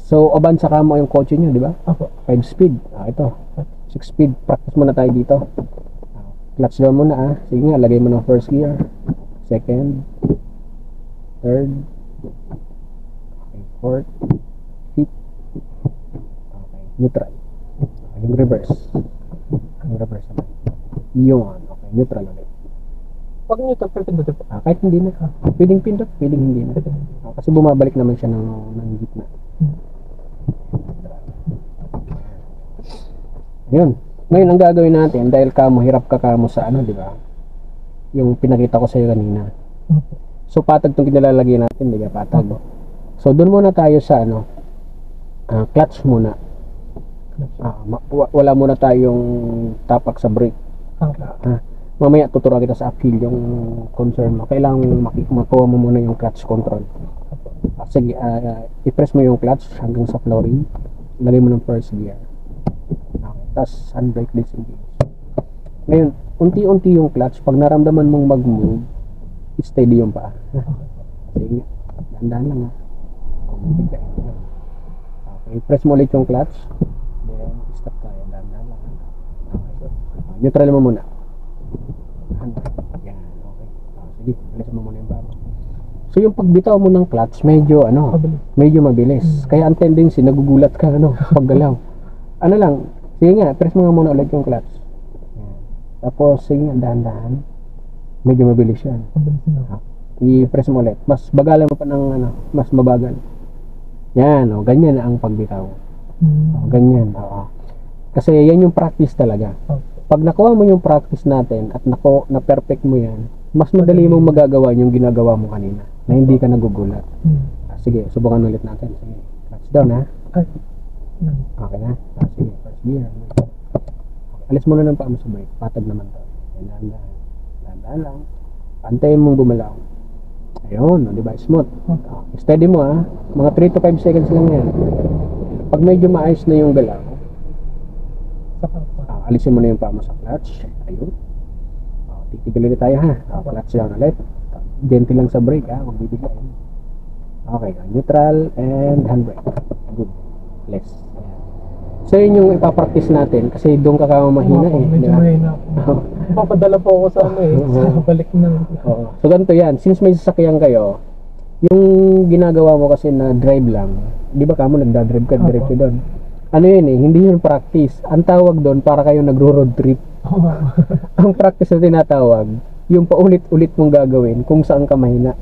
So, abansa ka mo yung kotse nyo, di ba? Opo. 5 speed. Ito. 6 speed. Practice muna tayo dito. Clutch down muna Sige nga, lagay mo ng first gear. Second. Third. Okay, fourth. Fifth. Okay, neutral. Okay, yung reverse. Yung reverse naman. Yun. Okay, neutral ulit. Pag nyo ito, pindot po. Kahit hindi na. Pwedeng pindot, pwedeng hindi na. Kasi bumabalik naman siya ng gitna. Yun. Ngayon, ang gagawin natin, dahil hirap ka sa di ba? Yung pinakita ko sa'yo kanina. So, patag itong kinalalagay natin, di ba? Patag. So, doon muna tayo sa clutch muna. Wala muna tayong tapak sa brake. Mamaya tuturuan kita sa uphill yung concern mo. Kailangan makuha mo muna yung clutch control. Sige, i-press mo yung clutch hanggang sa flooring. Lagay mo ng first gear. Okay, tapos handbrake disengage. Ngayon, unti-unti yung clutch. Pag naramdaman mong mag-move, steady yung paa. Sige, dandan lang Okay, press mo ulit yung clutch. Then, stop tayo. Dandan lang Okay. Neutral mo muna. Yan, okay. Sige, alisan mo muna yung baba. So yung pagbitaw mo ng clutch, medyo mabilis. Kaya ang tendency, nagugulat ka paggalaw. Lang, sige nga, press mo nga muna ulit yung clutch. Yan. Tapos, sige nga, dahan-dahan. Medyo mabilis yan. I-press mo ulit. Mas bagalan mo pa ng mas mabagal. Yan, ganyan ang pagbitaw. Ganyan, Kasi yan yung practice talaga. Pag nakuha mo yung practice natin at na-perfect mo yan, mas madali mong magagawa yung ginagawa mo kanina na hindi ka nagugulat. Sige, subukan ulit natin. Sige, clutch down Okay na? Sige, first gear. Alis muna ng paa mo sa brake. Patag naman to. Dahan-dahan lang. Antayin mong gumalaw. Ayun, di ba? Smooth. Steady mo mga 3 to 5 seconds lang yan. Pag medyo maayos na yung galaw, alisin mo na yung paa mo sa clutch. Ayun. Titigil ulit tayo clutch down ulit. Gentle lang sa brake huwag bibiglayin. Okay, neutral and handbrake. Good. Less. So yun yung ipapractice natin kasi doon ka mahina medyo mahina ako. Papadala po ako sa sa balik ng So ganito yan, since may sasakyan kayo, yung ginagawa mo kasi na drive lang, di ba nagdadrive ka diretso doon? Hindi yun practice. Ang tawag doon, para kayo nagro-road trip. Ang practice na tinatawag, yung paulit-ulit mong gagawin kung saan ka mahina.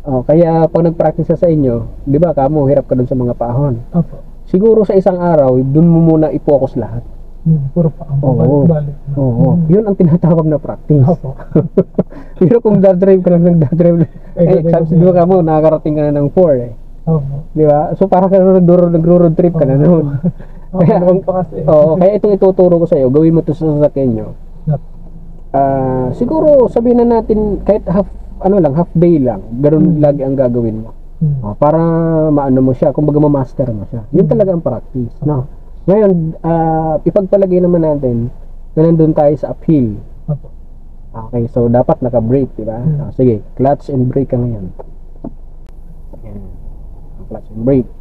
Kaya pag nag-practice sa inyo, di ba hirap ka doon sa mga paahon. Siguro sa isang araw, doon mo muna i-focus lahat. Puro paahon, balik. Yun ang tinatawag na practice. Pero kung nagdadrive ka lang, siguro nakakarating ka na ng 4 di ba? So para ka nagro-road trip ka na noon. Kaya itong ituturo ko sa iyo, gawin mo 'to sa sasakyan nyo. Siguro sabihin na natin kahit half day lang, ganoon lagi ang gagawin mo. Para maano mo siya, kumbaga ma-master mo siya. Yun talaga ang practice, no? Ngayon, ipagpalagay naman natin na nandun tayo sa uphill. Okay, so dapat naka-brake, di ba? Sige, clutch and brake ka ngayon. Ayan. Clutch and brake.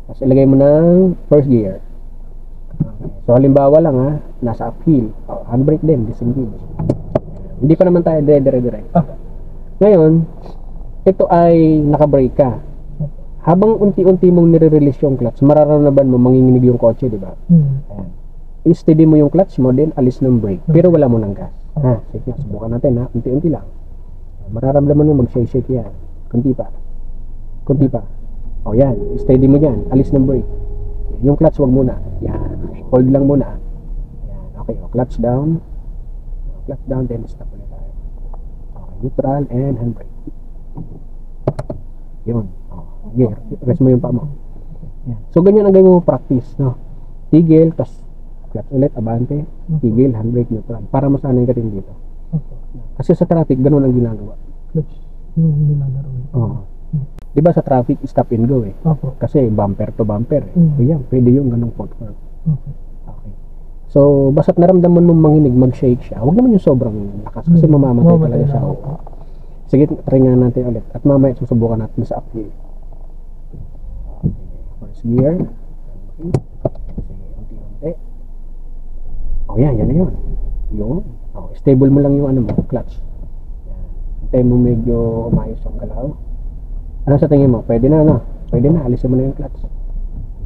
Tapos ilagay mo ng first gear. Okay. So halimbawa lang nasa uphill. Handbrake din, disengage. Hindi pa naman tayo dire-dire. Ngayon, ito ay naka-brake ka. Habang unti-unti mong nire-release yung clutch, mararamdaman mo manginginig yung kotse, di ba? Ayan. I-steady mo yung clutch mo, then alis ng brake. Pero wala mo ng gas. Sige, subukan natin unti-unti lang. Mararamdaman mo mag-shake yan. Kunti pa. Yan, steady mo dyan, alis ng brake. Yung clutch wag muna. Yan, hold lang muna. Yan, okay, clutch down, then stop ulit tayo. Okay, neutral and handbrake. Yun. Okay, rest mo yung paa mo. Yan. So ganyan ang gawin mo practice, no? Tigil, tas clutch ulit, abante, tigil, handbrake, neutral. Para masanay ka din dito. Kasi sa traffic, ganun ang ginagawa. Clutch yung nilalaro. Diba sa traffic, stop and go Kasi bumper to bumper So yan, pwede yung ganung fault curve. Okay. So, basta't naramdaman mo manginig, mag-shake siya. Huwag naman yung sobrang lakas kasi mamamatay talaga siya. Sige, try nga natin ulit. At mamaya susubukan natin sa uphill. First gear. Okay. Sige, unti-unti. Oh, yan na yun. Yun. Oh, stable mo lang yung ano mo, clutch. Yan. Antay mo medyo umayos yung galaw. Ano sa tingin mo? Pwede na, ano? Pwede na, alisin mo na yung clutch.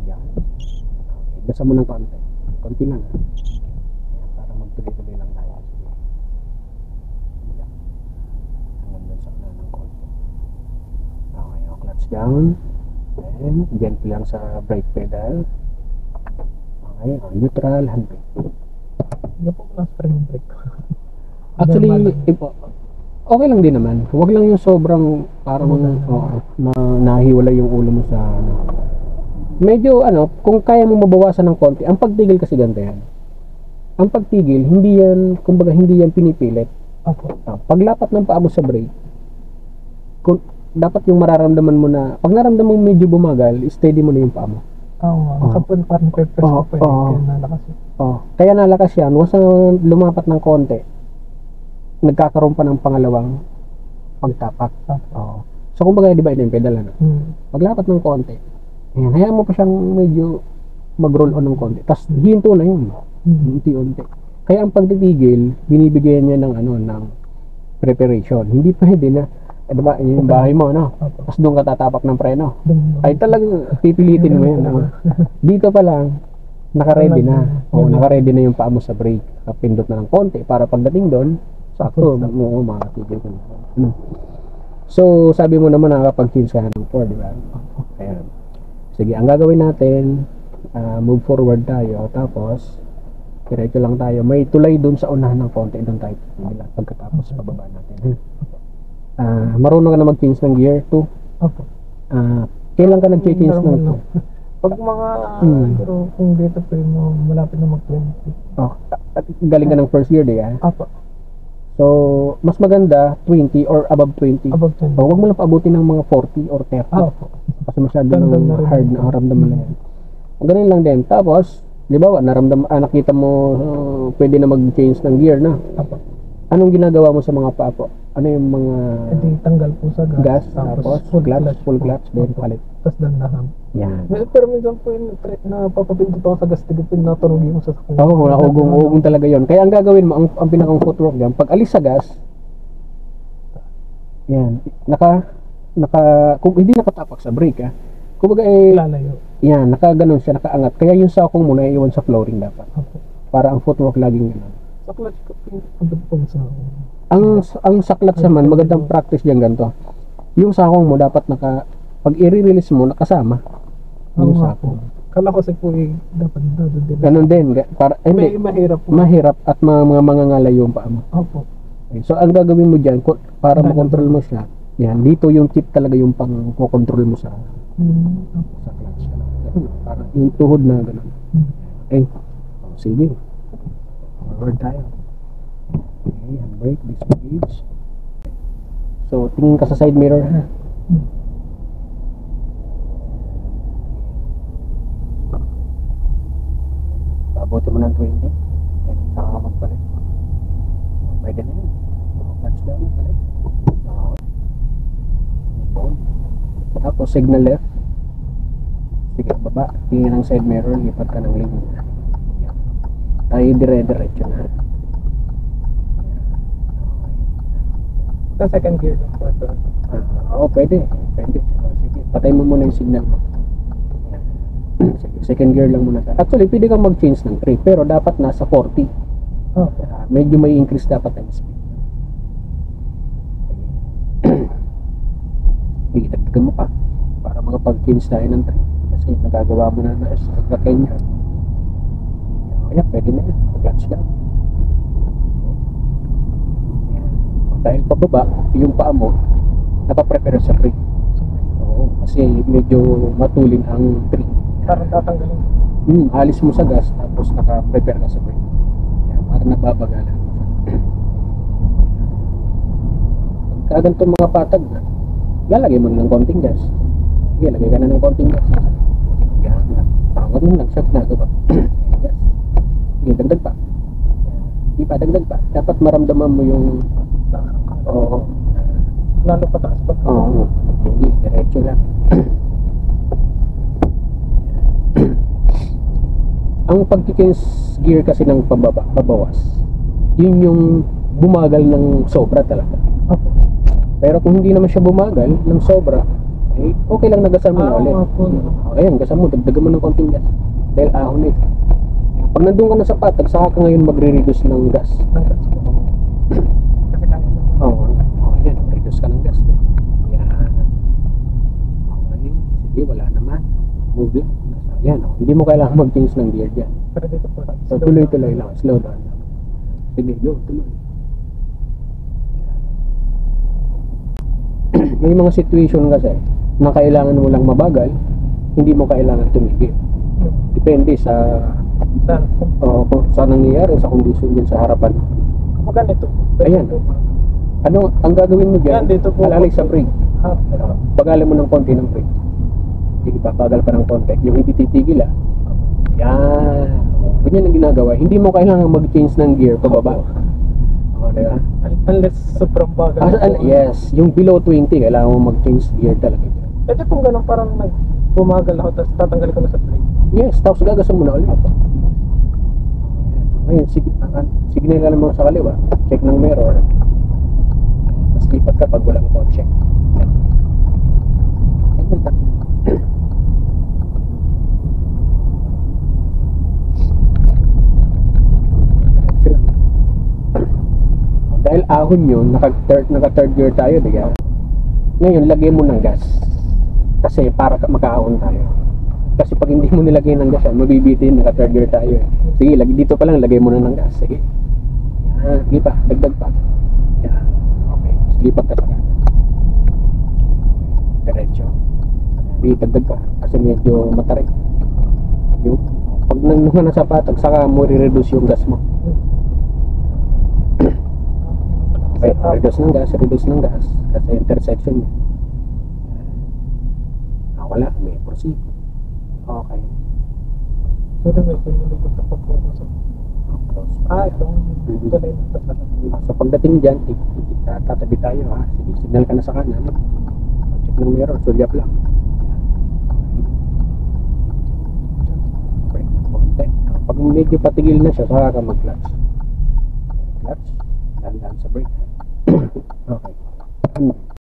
Yan. Okay, gasa mo ng konti. Konti lang. Yan, para magtuloy-tuloy lang tayo. Sige. Yan. Hanggang dun sa unahan ng konti. Okay, yung clutch down. Then, gentle lang sa brake pedal. Okay, neutral, handbrake. Hindi po class frame yung brake ko. Actually, Normal. okay lang din naman. Huwag lang yung sobrang parang nahiwala yung ulo mo sa ano. Medyo ano, kung kaya mo mabawasan ng konti, ang pagtigil kasi ganito yan. Ang pagtigil, hindi yan, kumbaga hindi yan pinipilit. Opo. Paglapat ng paa mo sa brake, dapat yung mararamdaman mo na, pag naramdaman mo medyo bumagal, steady mo na yung paa mo. Oo nga. Kapag parang purpose ko pa kaya nalakas yun. Kaya nalakas yan, once na lumapat ng konti, nagkakaroon pa ng pangalawang pagtapak. So kumbaga, di ba ito yung pedal, ano? Paglapat ng konti, ayan, hayaan mo pa siyang medyo mag-roll on ng konti. Tapos hinto na yun, unti-unti. Kaya ang pagtitigil, binibigyan niya ng ano, ng preparation. Hindi pwede na, diba, yung bahay mo, no? Tapos doon ka tatapak ng preno. Ay talagang pipilitin mo yun. Dito pa lang, naka-ready na. Naka-ready na yung paa mo sa brake. Kapindot na ng konti para pagdating doon, sakto, makatigil ko na. So, sabi mo naman nakakapag-change ka ng 4, di ba? Ayan. Sige, ang gagawin natin, move forward tayo. Tapos, diretso lang tayo. May tulay doon sa unahan ng konti. Doon tayo pagkatapos pababa natin. Marunong ka na mag-change ng gear 2? Opo. Kailan ka nag-change ng 2? Pag mga, pero kung dito po yung malapit na mag-20. At galing ka ng first year, di ba? Opo. So, mas maganda 20 or above 20. Above 20. Huwag mo lang paabutin ng mga 40 or 30. Opo. Kasi masyado ng hard na naramdaman na yan. Ganun lang din. Tapos, di ba, nakita mo pwede na mag-change ng gear na. Opo. Anong ginagawa mo sa mga paa po? Ano yung mga Hindi tanggal po sa gas. tapos full clutch, then palit. Tapos dandahan. Yan. Pero minsan po yung napapapindot ako sa gas, tigil natunog yung sasakyan. Ugong talaga yon. Kaya ang gagawin mo, ang pinakang footwork dyan, pag alis sa gas, yan, kung hindi nakatapak sa brake, kumbaga Lalayo. yan, nakaganon siya, nakaangat. Kaya yung sakong mo na iwan sa flooring dapat. Opo. Para ang footwork laging gano'n. Sa clutch ko, abot po sa Ang saklat naman, magandang practice diyan ganito. Yung sakong mo dapat pag i-release mo nakasama yung sakong. Kala ko kasi po dapat doon din. Ganun din, para hindi Mahirap po. mahirap at mga mangangalay yung paa mo. Opo. Okay, so ang gagawin mo diyan para makontrol mo siya. Yan, dito yung tip talaga yung pang control mo sa clutch. Para yung tuhod na ganun. Okay. Sige. Forward tayo. Okay, handbrake, disengage. So, tingin ka sa side mirror. Pabuti mo ng 20. Then, saka ka magpalit. Pwede na yun. Clutch down, palit. Tapos, signal left. Sige, baba. Tingin ng side mirror, lipat ka ng lane. Tayo dire-diretso na. Sa second gear lang po ito. Pwede. Sige, patay mo muna yung signal mo. Sige, second gear lang muna tayo. Actually, pwede kang mag-change ng 3, pero dapat nasa 40. Medyo may increase dapat ang speed. Sige, dagdagan mo pa para makapag-change tayo ng 3. Kasi nagagawa mo na sa Kenya. Kaya pwede na yan. Clutch down. Dahil pababa, yung paa mo nakaprepare sa brake. Kasi medyo matulin ang brake. Parang tatanggalin. Alis mo sa gas, tapos naka-prepare ka sa brake. Para nababagalan mo siya. Pagka ganito mga patag, lalagay mo na ng konting gas. Sige, lagay ka na ng konting gas. Yan. Huwag mo lang siya ginagawa. Gas. Sige, dagdag pa. Di pa, dagdag pa. Dapat maramdaman mo yung lalo pataas pa. Hindi, diretso lang. ang pag-change gear kasi ng pabawas, yun yung bumagal ng sobra talaga. Opo. Pero kung hindi naman siya bumagal ng sobra, eh, okay lang nagasan mo na ulit. Opo. Ayan, gasan mo, dagdagan mo ng konting gas. Dahil ahon na ito. Pag nandun ka na sa patag, saka ka ngayon magre-reduce ng gas. Kasi kaya naman. Oo, ayan, reduce ka ng gas niya. Yan. Okay, sige, wala naman. Move lang. Ayan, hindi mo kailangan mag-change ng gear dyan. Pero dito po. So, tuloy-tuloy lang, slow down lang. Sige, go, tuloy. May mga situation kasi na kailangan mo lang mabagal, hindi mo kailangan tumigil. Depende sa kung saan nangyayari, sa kondisyon din sa harapan. Kapag ganito. Ayan. Ano, ang gagawin mo dyan, Yan, dito po. alalay sa brake. Bagalin mo ng konti ng brake. Ipapagal pa ng konti. Yung hindi titigil Yan. Ganyan ang ginagawa. Hindi mo kailangan mag-change ng gear pababa. Diba? Unless sobrang bagal. Yes, yung below 20 kailangan mo mag-change gear talaga. Pwede kung ganun parang bumagal ako tapos tatanggal ko na sa brake. Yes, tapos gagasan mo na ulit. Ngayon, signal ka naman sa kaliwa. Check ng mirror. Tapos lipat ka pag walang kotse. Yan. Ganun lang. Diretso lang. Dahil ahon yun, naka-third gear tayo, di ba? Ngayon, lagay mo ng gas. Kasi para makaahon tayo. Kasi pag hindi mo nilagay ng gas, mabibitin, naka-third gear tayo. Sige, dito pa lang, lagay mo na ng gas. Sige. Yan, sige pa, dagdag pa. Yan, okay. Lipat ka sa kanan. Diretso. Sige, dagdag pa. Kasi medyo matarik. Yung, pag nang nasa patag, saka mo re-reduce yung gas mo. Okay, reduce ng gas kasi intersection niya. Wala, may proceed. Okay. So, may pinulipot na po po sa... itong tulay na ito. So, pagdating dyan, tatabi tayo Sige, signal ka na sa kanan. Check ng mirror, sulyap lang. Break ng konti. Pag medyo patigil na siya, saka ka mag-clutch. Clutch, dahan sa brake. Okay.